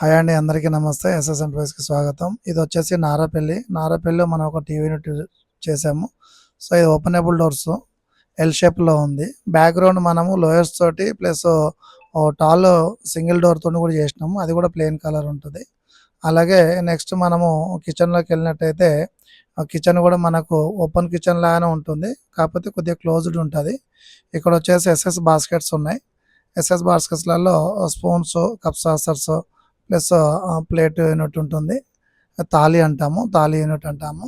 Hi అండి, అందరికీ నమస్తే. ఎస్ఎస్ ఎంటర్ప్రైజ్కి స్వాగతం. ఇది వచ్చేసి నారాపల్లిలో మనం ఒక టీవీ యూనిట్ చేసాము. సో ఇది ఓపెనబుల్ డోర్స్ ఎల్ షేప్లో ఉంది. బ్యాక్గ్రౌండ్ మనము లోయర్స్ తోటి ప్లస్ టాల్ సింగిల్ డోర్ తోటి కూడా చేసినాము. అది కూడా ప్లెయిన్ కలర్ ఉంటుంది. అలాగే నెక్స్ట్ మనము కిచెన్లోకి వెళ్ళినట్టయితే కిచెన్ కూడా మనకు ఓపెన్ కిచెన్ లాగానే ఉంటుంది, కాకపోతే కొద్దిగా క్లోజ్డ్ ఉంటుంది. ఇక్కడ వచ్చేసి ఎస్ఎస్ బాస్కెట్స్ ఉన్నాయి. ఎస్ఎస్ బాస్కెట్స్లలో spoons, cup saucers plus plate unit ఉంటుంది. తాళి యూనిట్ అంటాము.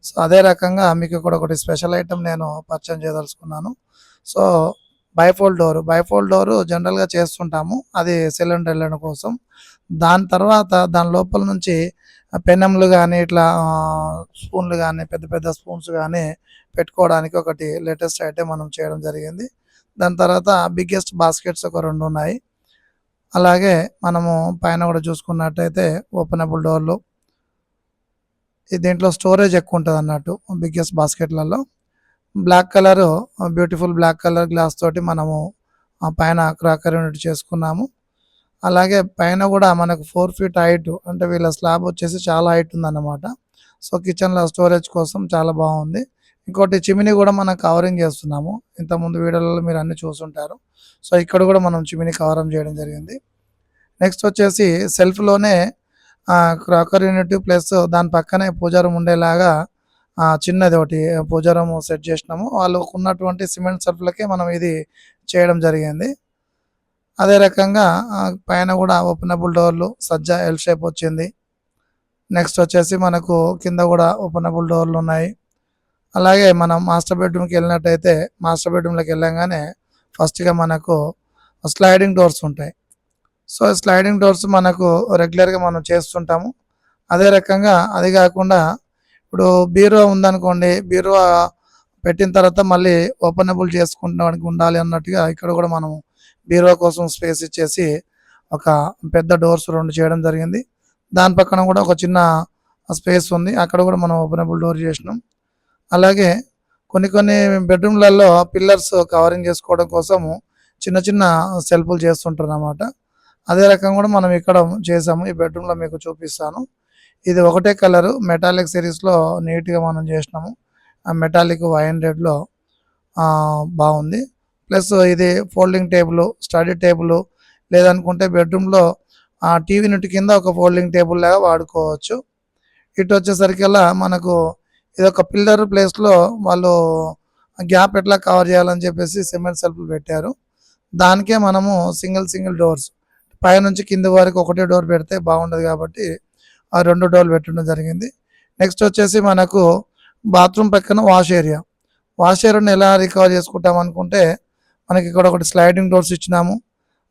సో అదే రకంగా మీకు ఇక్కడ ఒకటి స్పెషల్ ఐటమ్ నేను పరిచయం చేయదలుచుకున్నాను. సో బైఫోల్డ్ డోరు జనరల్గా చేస్తుంటాము, అది సిలిండర్ వెళ్ళడం కోసం. దాని తర్వాత దాని లోపల నుంచి పెనెంలు కానీ ఇట్లా స్పూన్లు కానీ పెద్ద పెద్ద స్పూన్స్ కానీ పెట్టుకోవడానికి ఒకటి లేటెస్ట్ ఐటమ్ మనం చేయడం జరిగింది. దాని తర్వాత బిగ్గెస్ట్ బాస్కెట్స్ ఒక 2 ఉన్నాయి. అలాగే మనము పైన కూడా చూసుకున్నట్టయితే ఓపెనబుల్ డోర్లు. దీంట్లో స్టోరేజ్ ఎక్కువ ఉంటుంది అన్నట్టు బిగ్గెస్ట్ బాస్కెట్లలో. Black colour, beautiful black colour glass తోటి మనము పైన క్రాకర్ యూనిట్ చేసుకున్నాము. అలాగే పైన కూడా మనకు 4 ఫీట్ హైట్, అంటే వీళ్ళ స్లాబ్ వచ్చేసి చాలా హైట్ ఉందన్నమాట. సో కిచెన్లో స్టోరేజ్ కోసం చాలా బాగుంది. ఇంకోటి చిమినీ కూడా మనం కవరింగ్ చేస్తున్నాము. ఇంతకుముందు వీడియోలలో మీరు అన్ని చూసుంటారు. సో ఇక్కడ కూడా మనం చిమినీ కవరింగ్ చేయడం జరిగింది. నెక్స్ట్ వచ్చేసి సెల్ఫ్లోనే క్రాకర్ యూనిట్ ప్లస్ దాని పక్కనే పూజా రూమ్ ఉండేలాగా చిన్నది ఒకటి పూజా రూమ్ సెట్ చేసినాము. వాళ్ళకు ఉన్నటువంటి సిమెంట్ సెల్ఫ్లకే మనం ఇది చేయడం జరిగింది. అదే రకంగా పైన కూడా ఓపెనబుల్ డోర్లు సజ్జా ఎల్ షేప్ వచ్చింది. నెక్స్ట్ వచ్చేసి మనకు కింద కూడా ఓపెనబుల్ డోర్లు ఉన్నాయి. అలాగే మనం మాస్టర్ బెడ్రూమ్కి వెళ్ళినట్టయితే మాస్టర్ బెడ్రూమ్లోకి వెళ్ళంగానే ఫస్ట్గా మనకు స్లైడింగ్ డోర్స్ ఉంటాయి. సో స్లైడింగ్ డోర్స్ మనకు రెగ్యులర్గా మనం చేస్తుంటాము. అదే రకంగా అది కాకుండా ఇప్పుడు బీరువా ఉందనుకోండి, బీరువా పెట్టిన తర్వాత మళ్ళీ ఓపెనబుల్ చేసుకుంటానికి ఉండాలి అన్నట్టుగా ఇక్కడ కూడా మనం బీరువా కోసం స్పేస్ ఇచ్చేసి ఒక పెద్ద డోర్స్ 2 చేయడం జరిగింది. దాని పక్కన కూడా ఒక చిన్న స్పేస్ ఉంది, అక్కడ కూడా మనం ఓపెనబుల్ డోర్ చేసినాం. అలాగే కొన్ని బెడ్రూమ్లలో పిల్లర్స్ కవరింగ్ చేసుకోవడం కోసము చిన్న చిన్న సెల్ఫ్లు చేస్తుంటారు అన్నమాట. అదే రకంగా కూడా మనం ఇక్కడ చేసాము. ఈ బెడ్రూమ్లో మీకు చూపిస్తాను. ఇది ఒకటే కలరు మెటాలిక్ సిరీస్లో నీట్గా మనం చేసినాము. ఆ మెటాలిక్ వైన్ రెడ్లో బాగుంది. ప్లస్ ఇది ఫోల్డింగ్ టేబుల్, స్టడీ టేబుల్, లేదనుకుంటే బెడ్రూమ్లో టీవీ యూనిట్ కింద ఒక ఫోల్డింగ్ టేబుల్ లాగా వాడుకోవచ్చు. ఇటు వచ్చేసరికల్లా మనకు ఇది ఒక పిల్లర్ ప్లేస్లో వాళ్ళు గ్యాప్ ఎట్లా కవర్ చేయాలని చెప్పేసి సిమెంట్ సెల్ఫ్లు పెట్టారు. దానికే మనము సింగిల్ డోర్స్ పైనుంచి కింది వరకు ఒకటే డోర్ పెడితే బాగుండదు కాబట్టి ఆ 2 డోర్లు పెట్టడం జరిగింది. నెక్స్ట్ వచ్చేసి మనకు బాత్రూమ్ పక్కన వాష్ ఏరియాను ఎలా రికవర్ చేసుకుంటాం అనుకుంటే మనకి ఇక్కడ ఒకటి స్లైడింగ్ డోర్స్ ఇచ్చినాము.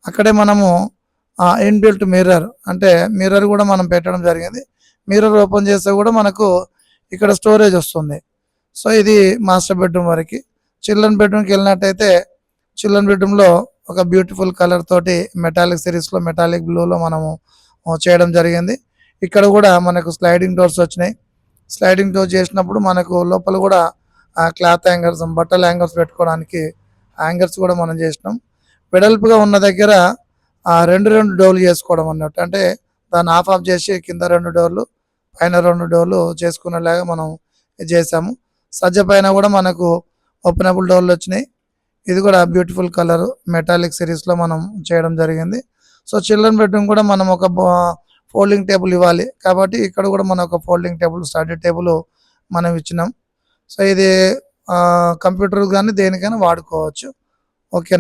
అక్కడే మనము ఇన్బిల్ట్ మిర్రర్, అంటే మిర్రర్ కూడా మనం పెట్టడం జరిగింది. మిర్రర్ ఓపెన్ చేస్తే కూడా మనకు ఇక్కడ స్టోరేజ్ వస్తుంది. సో ఇది మాస్టర్ బెడ్రూమ్ వరకు. చిల్డ్రన్ బెడ్రూమ్కి వెళ్ళినట్టయితే చిల్డ్రన్ బెడ్రూమ్లో ఒక బ్యూటిఫుల్ కలర్ తోటి మెటాలిక్ సిరీస్లో మెటాలిక్ బ్లూలో మనము చేయడం జరిగింది. ఇక్కడ కూడా మనకు స్లైడింగ్ డోర్స్ వచ్చినాయి. స్లైడింగ్ డోర్ చేసినప్పుడు మనకు లోపల కూడా క్లాత్ హ్యాంగర్స్, బట్టల హ్యాంగర్స్ పెట్టుకోవడానికి హ్యాంగర్స్ కూడా మనం చేసినాం. వెడల్పుగా ఉన్న దగ్గర 2 డోర్లు చేసుకోవడం అన్నట్టు, అంటే దాన్ని ఆఫ్ చేసి కింద 2 డోర్లు పైన 2 డోర్లు చేసుకునేలాగా మనం చేసాము. సజ్జ పైన కూడా మనకు ఓపెనబుల్ డోర్లు వచ్చినాయి. ఇది కూడా బ్యూటిఫుల్ కలర్ మెటాలిక్ సిరీస్లో మనం చేయడం జరిగింది. సో చిల్డ్రన్ బెడ్రూమ్ కూడా మనం ఒక ఫోల్డింగ్ టేబుల్ ఇవ్వాలి కాబట్టి ఇక్కడ కూడా మనం ఒక ఫోల్డింగ్ టేబుల్, స్టడీ టేబుల్ మనం ఇచ్చినాం. సో ఇది కంప్యూటర్ కానీ దేనికైనా వాడుకోవచ్చు. ఓకే.